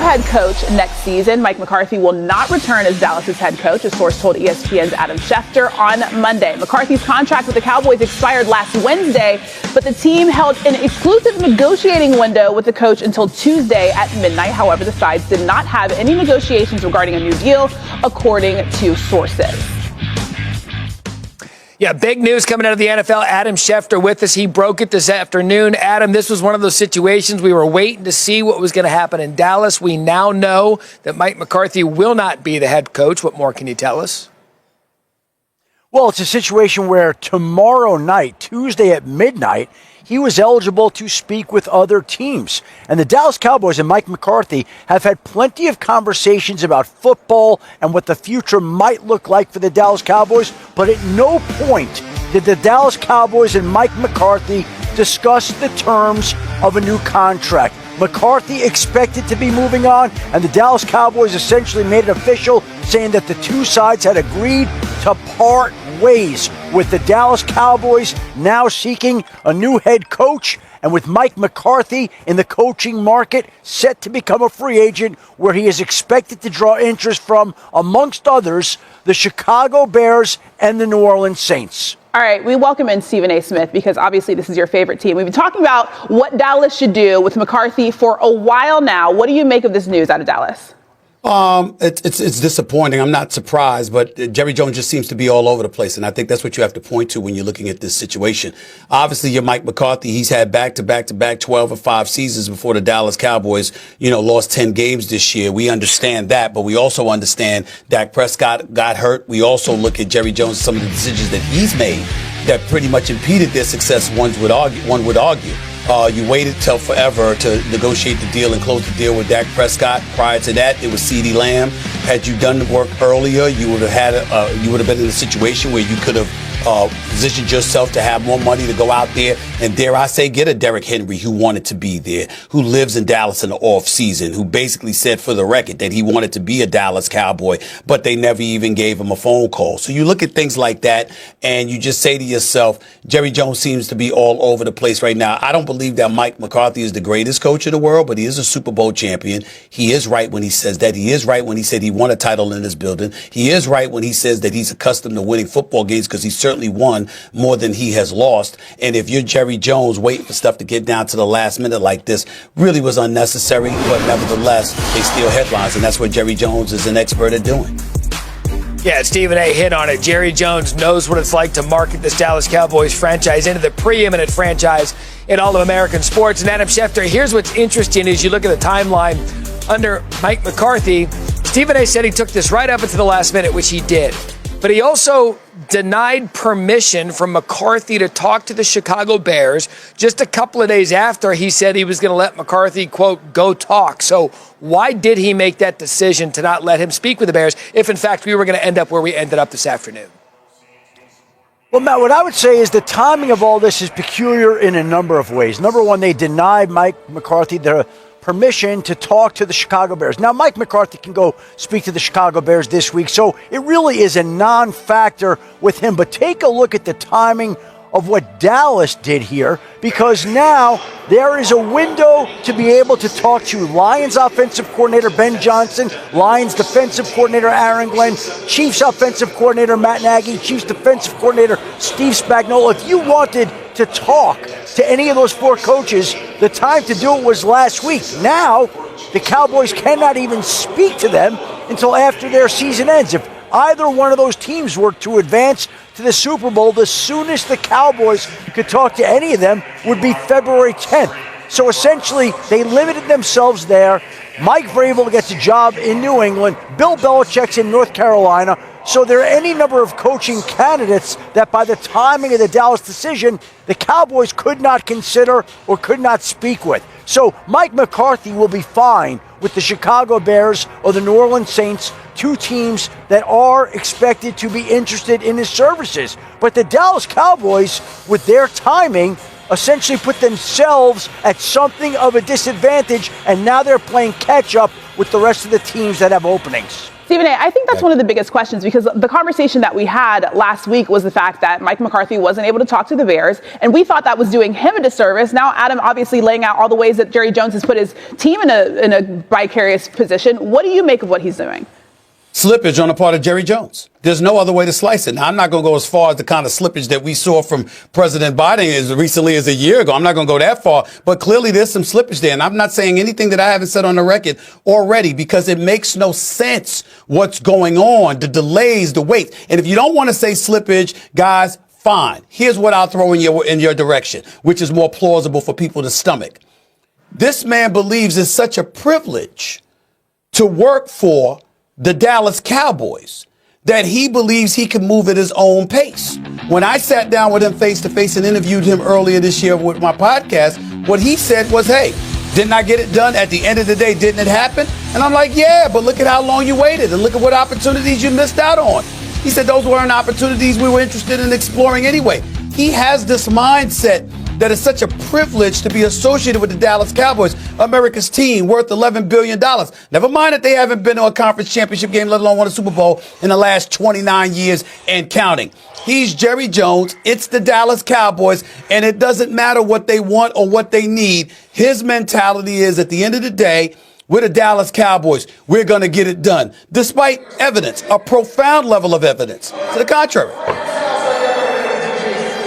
head coach next season. Mike McCarthy will not return as Dallas's head coach, a source told ESPN's Adam Schefter on Monday. McCarthy's contract with the Cowboys expired last Wednesday, but the team held an exclusive negotiating window with the coach until Tuesday at midnight. However, the sides did not have any negotiations regarding a new deal, according to sources. Yeah, big news coming out of the NFL. Adam Schefter with us. He broke it this afternoon. Adam, this was one of those situations we were waiting to see what was going to happen in Dallas. We now know that Mike McCarthy will not be the head coach. What more can you tell us? Well, it's a situation where tomorrow night, Tuesday at midnight, he was eligible to speak with other teams. And the Dallas Cowboys and Mike McCarthy have had plenty of conversations about football and what the future might look like for the Dallas Cowboys, but at no point did the Dallas Cowboys and Mike McCarthy discuss the terms of a new contract. McCarthy expected to be moving on, and the Dallas Cowboys essentially made it official, saying that the two sides had agreed to part ways, with the Dallas Cowboys now seeking a new head coach, and with Mike McCarthy in the coaching market set to become a free agent, where he is expected to draw interest from, amongst others, the Chicago Bears and the New Orleans Saints. All right, we welcome in Stephen A. Smith because obviously this is your favorite team. We've been talking about what Dallas should do with McCarthy for a while now. What do you make of this news out of Dallas? It's disappointing. I'm not surprised, but Jerry Jones just seems to be all over the place. And I think that's what you have to point to when you're looking at this situation. Obviously, you're Mike McCarthy. He's had back-to-back 12 or 5 seasons before the Dallas Cowboys, lost 10 games this year. We understand that, but we also understand Dak Prescott got hurt. We also look at Jerry Jones, some of the decisions that he's made that pretty much impeded their success, one would argue. You waited till forever to negotiate the deal and close the deal with Dak Prescott. Prior to that, it was CeeDee Lamb. Had you done the work earlier, you would have been in a situation where you could have positioned yourself to have more money to go out there and, dare I say, get a Derrick Henry who wanted to be there, who lives in Dallas in the off season, who basically said for the record that he wanted to be a Dallas Cowboy, but they never even gave him a phone call. So you look at things like that and you just say to yourself, Jerry Jones seems to be all over the place right now. I don't believe that Mike McCarthy is the greatest coach in the world, but he is a Super Bowl champion. He is right when he says that. He is right when he said he won a title in this building. He is right when he says that he's accustomed to winning football games because he certainly won more than he has lost. And if you're Jerry Jones, waiting for stuff to get down to the last minute like this really was unnecessary, but nevertheless, they steal headlines, and that's what Jerry Jones is an expert at doing. Yeah, Stephen A. hit on it. Jerry Jones knows what it's like to market this Dallas Cowboys franchise into the preeminent franchise in all of American sports. And Adam Schefter, here's what's interesting as you look at the timeline under Mike McCarthy. Stephen A. said he took this right up into the last minute, which he did. But he also denied permission from McCarthy to talk to the Chicago Bears just a couple of days after he said he was going to let McCarthy, quote, go talk. So why did he make that decision to not let him speak with the Bears if, in fact, we were going to end up where we ended up this afternoon? Well, Matt, what I would say is the timing of all this is peculiar in a number of ways. Number one, they denied Mike McCarthy the permission to talk to the Chicago Bears. Now, Mike McCarthy can go speak to the Chicago Bears this week, so it really is a non-factor with him. But take a look at the timing of what Dallas did here, because now there is a window to be able to talk to Lions offensive coordinator Ben Johnson, Lions defensive coordinator Aaron Glenn, Chiefs offensive coordinator Matt Nagy, Chiefs defensive coordinator Steve Spagnuolo. If you wanted to talk to any of those 4 coaches, the time to do it was last week. Now, the Cowboys cannot even speak to them until after their season ends. If either one of those teams were to advance to the Super Bowl, the soonest the Cowboys could talk to any of them would be February 10th. So essentially, they limited themselves there. Mike Vrabel gets a job in New England. Bill Belichick's in North Carolina. So there are any number of coaching candidates that by the timing of the Dallas decision, the Cowboys could not consider or could not speak with. So Mike McCarthy will be fine with the Chicago Bears or the New Orleans Saints, 2 teams that are expected to be interested in his services. But the Dallas Cowboys, with their timing, essentially put themselves at something of a disadvantage, and now they're playing catch-up with the rest of the teams that have openings. Stephen A., I think that's one of the biggest questions, because the conversation that we had last week was the fact that Mike McCarthy wasn't able to talk to the Bears, and we thought that was doing him a disservice. Now, Adam obviously laying out all the ways that Jerry Jones has put his team in a vicarious position. What do you make of what he's doing? Slippage on the part of Jerry Jones. There's no other way to slice it. Now, I'm not going to go as far as the kind of slippage that we saw from President Biden as recently as a year ago. I'm not going to go that far, but clearly there's some slippage there. And I'm not saying anything that I haven't said on the record already, because it makes no sense what's going on, the delays, the wait. And if you don't want to say slippage, guys, fine. Here's what I'll throw in your direction, which is more plausible for people to stomach. This man believes it's such a privilege to work for the Dallas Cowboys that he believes he can move at his own pace. When I sat down with him face to face and interviewed him earlier this year with my podcast, what he said was, hey, didn't I get it done at the end of the day? Didn't it happen? And I'm like, yeah, but look at how long you waited and look at what opportunities you missed out on. He said those weren't opportunities we were interested in exploring anyway. He has this mindset that it's such a privilege to be associated with the Dallas Cowboys, America's team, worth $11 billion. Never mind that they haven't been to a conference championship game, let alone won a Super Bowl in the last 29 years and counting. He's Jerry Jones. It's the Dallas Cowboys, and it doesn't matter what they want or what they need. His mentality is, at the end of the day, we're the Dallas Cowboys. We're going to get it done, despite evidence, a profound level of evidence to the contrary.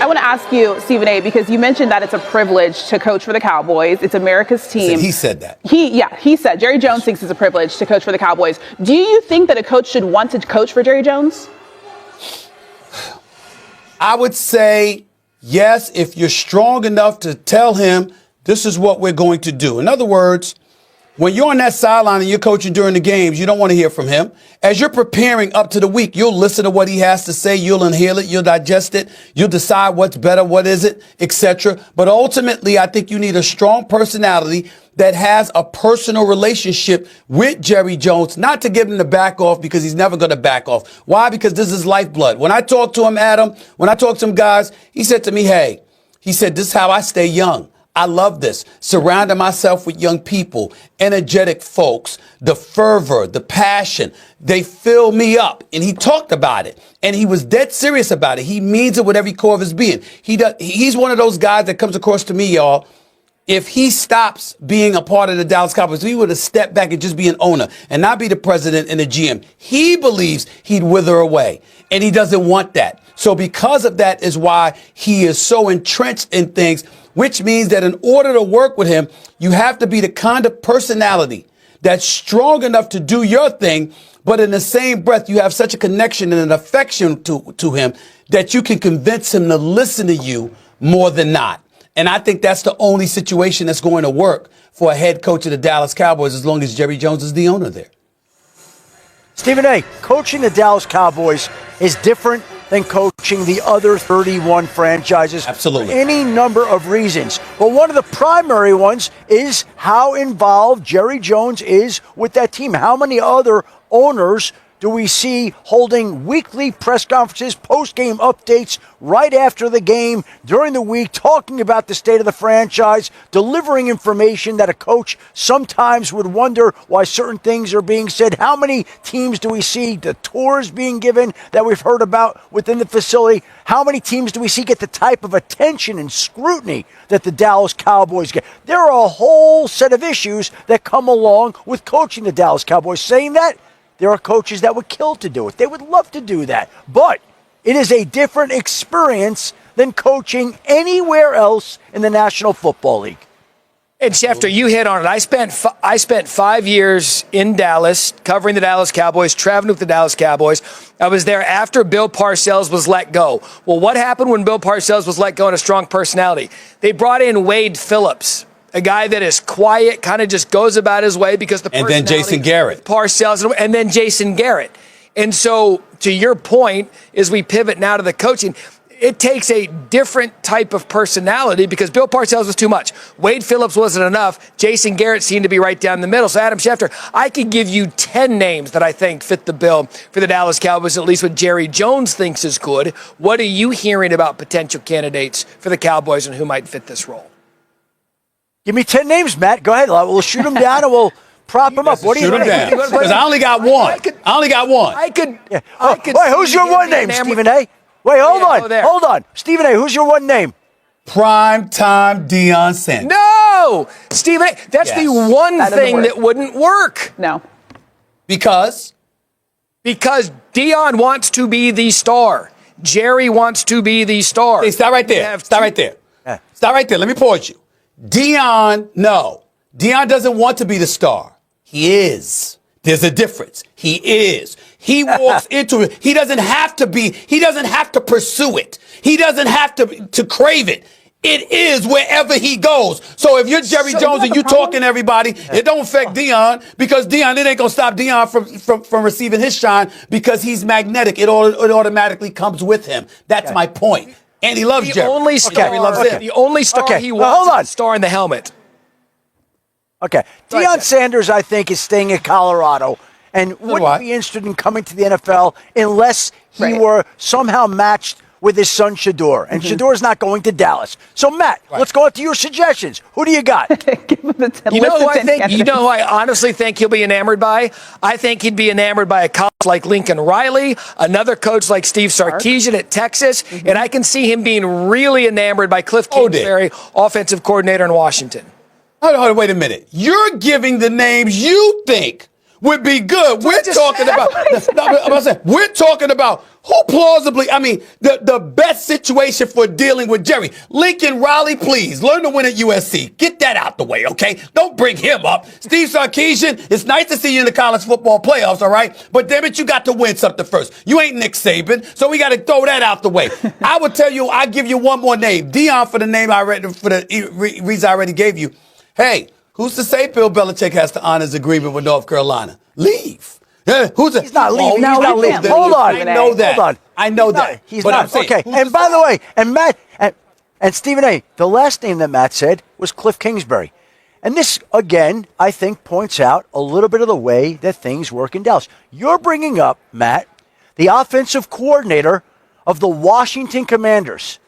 I want to ask you, Stephen A., because you mentioned that it's a privilege to coach for the Cowboys. It's America's team. He said that. He said, Jerry Jones thinks it's a privilege to coach for the Cowboys. Do you think that a coach should want to coach for Jerry Jones? I would say yes, if you're strong enough to tell him this is what we're going to do. In other words, when you're on that sideline and you're coaching during the games, you don't want to hear from him. As you're preparing up to the week, you'll listen to what he has to say. You'll inhale it. You'll digest it. You'll decide what's better, what is it, etc. But ultimately, I think you need a strong personality that has a personal relationship with Jerry Jones, not to give him the back off, because he's never going to back off. Why? Because this is lifeblood. When I talk to him, Adam, when I talk to him, guys, he said to me, hey, he said, this is how I stay young. I love this. Surrounding myself with young people, energetic folks, the fervor, the passion, they fill me up. And he talked about it, and he was dead serious about it. He means it with every core of his being. He's one of those guys that comes across to me, y'all. If he stops being a part of the Dallas Cowboys, if he would have stepped back and just be an owner and not be the president and the GM, he believes he'd wither away, and he doesn't want that. So because of that is why he is so entrenched in things, which means that in order to work with him, you have to be the kind of personality that's strong enough to do your thing, but in the same breath, you have such a connection and an affection to him that you can convince him to listen to you more than not. And I think that's the only situation that's going to work for a head coach of the Dallas Cowboys, as long as Jerry Jones is the owner there. Stephen A., coaching the Dallas Cowboys is different than coaching the other 31 franchises. Absolutely. For any number of reasons. But one of the primary ones is how involved Jerry Jones is with that team. How many other owners do we see holding weekly press conferences, post-game updates right after the game, during the week, talking about the state of the franchise, delivering information that a coach sometimes would wonder why certain things are being said? How many teams do we see the tours being given that we've heard about within the facility? How many teams do we see get the type of attention and scrutiny that the Dallas Cowboys get? There are a whole set of issues that come along with coaching the Dallas Cowboys. Saying that, there are coaches that would kill to do it. They would love to do that. But it is a different experience than coaching anywhere else in the National Football League. And Schefter, you hit on it. I spent 5 years in Dallas covering the Dallas Cowboys, traveling with the Dallas Cowboys. I was there after Bill Parcells was let go. Well, what happened when Bill Parcells was let go and a strong personality? They brought in Wade Phillips, a guy that is quiet, kind of just goes about his way because the personality. And then Jason Garrett. Parcells, and then Jason Garrett. And so, to your point, as we pivot now to the coaching, it takes a different type of personality because Bill Parcells was too much. Wade Phillips wasn't enough. Jason Garrett seemed to be right down the middle. So Adam Schefter, I could give you 10 names that I think fit the bill for the Dallas Cowboys, at least what Jerry Jones thinks is good. What are you hearing about potential candidates for the Cowboys and who might fit this role? Give me 10 names, Matt. Go ahead. We'll shoot them down and we'll prop them up. What do you think? Because I only got one. I only got one. I could. Wait, who's your one name, Stephen A? Wait, hold on. Stephen A., who's your one name? Prime-time Deion Sanders. No! Stephen A., that's the one thing that wouldn't work. No. Because Deion wants to be the star. Jerry wants to be the star. Hey, stop right there. Stop right there. Stop right there. Let me pause you. Deion doesn't want to be the star. He is. There's a difference. He is. He walks into it. He doesn't have to be. He doesn't have to pursue it. He doesn't have to crave it. It is wherever he goes. So if you're Jerry Jones and you talking to everybody, it don't affect Deion because Deion, it ain't going to stop Deion from receiving his shine because he's magnetic. It automatically comes with him. That's my point. And he loves Jerry. The only star he wants is the star in the helmet. Okay. Deion Sanders, I think, is staying in Colorado and wouldn't be interested in coming to the NFL unless he were somehow matched with his son Shador. And Shador's not going to Dallas. So, Matt, let's go into your suggestions. Who do you got? You know who I honestly think he'll be enamored by? I think he'd be enamored by a coach like Lincoln Riley, another coach like Steve Sarkisian at Texas, and I can see him being really enamored by Cliff Kingsbury, offensive coordinator in Washington. Hold on, wait a minute. You're giving the names you think would be good. We're talking about who plausibly, the best situation for dealing with Jerry. Lincoln Riley, please, learn to win at USC. Get that out the way, okay? Don't bring him up. Steve Sarkisian, it's nice to see you in the college football playoffs, all right? But damn it, you got to win something first. You ain't Nick Saban, so we got to throw that out the way. I would tell you, I'll give you one more name. Deion for the name I read, for the reason I already gave you. Hey, who's to say Bill Belichick has to honor his agreement with North Carolina? Leave. He's not leaving. He's not leaving. Hold on. I know that. Hold on. I know that. He's not. I'm saying, okay. And by the way, and Matt and Stephen A., the last name that Matt said was Cliff Kingsbury. And this, again, I think points out a little bit of the way that things work in Dallas. You're bringing up, Matt, the offensive coordinator of the Washington Commanders.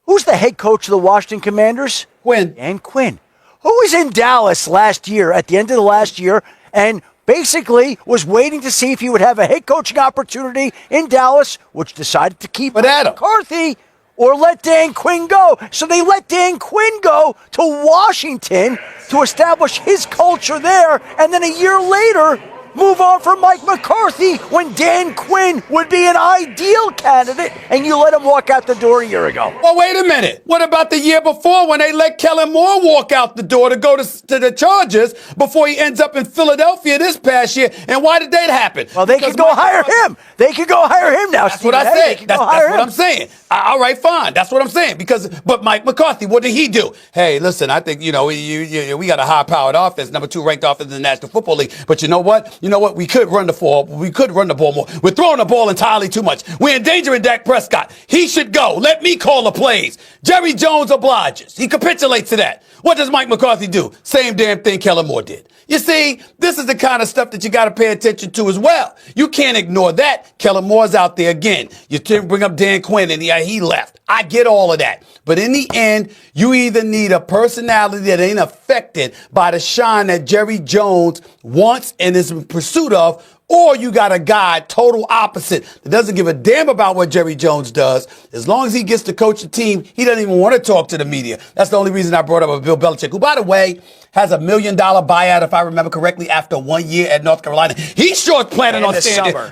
Who's the head coach of the Washington Commanders? Dan Quinn. Who was in Dallas last year, at the end of the last year, and basically was waiting to see if he would have a head coaching opportunity in Dallas, which decided to keep McCarthy or let Dan Quinn go. So they let Dan Quinn go to Washington to establish his culture there, and then a year later move on from Mike McCarthy when Dan Quinn would be an ideal candidate, and you let him walk out the door a year ago. Well, wait a minute. What about the year before when they let Kellen Moore walk out the door to go to the Chargers before he ends up in Philadelphia this past year? And why did that happen? Well, they could go hire him. They could go hire him now. That's what I said. That's what I'm saying. All right, fine. That's what I'm saying. But Mike McCarthy, what did he do? Hey, listen, I think, we got a high-powered offense, number 2 ranked offense in the National Football League. But you know what? We could run the ball. We could run the ball more. We're throwing the ball entirely too much. We're endangering Dak Prescott. He should go. Let me call the plays. Jerry Jones obliges. He capitulates to that. What does Mike McCarthy do? Same damn thing Kellen Moore did. You see, this is the kind of stuff that you got to pay attention to as well. You can't ignore that. Kellen Moore's out there again. You bring up Dan Quinn, and he left. I get all of that. But in the end, you either need a personality that ain't affected by the shine that Jerry Jones wants and is in pursuit of, or you got a guy total opposite that doesn't give a damn about what Jerry Jones does. As long as he gets to coach the team, he doesn't even want to talk to the media. That's the only reason I brought up Bill Belichick, who, by the way, has $1 million buyout, if I remember correctly, after 1 year at North Carolina. He's sure planning on staying there.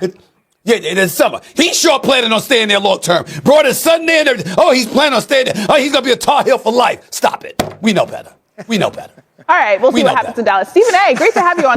Yeah, in the summer. He's sure planning on staying there long term. Brought his son there and everything. Oh, he's planning on staying there. Oh, he's going to be a Tar Heel for life. Stop it. We know better. We know better. All right, we'll see what happens in Dallas. Stephen A., great to have you on.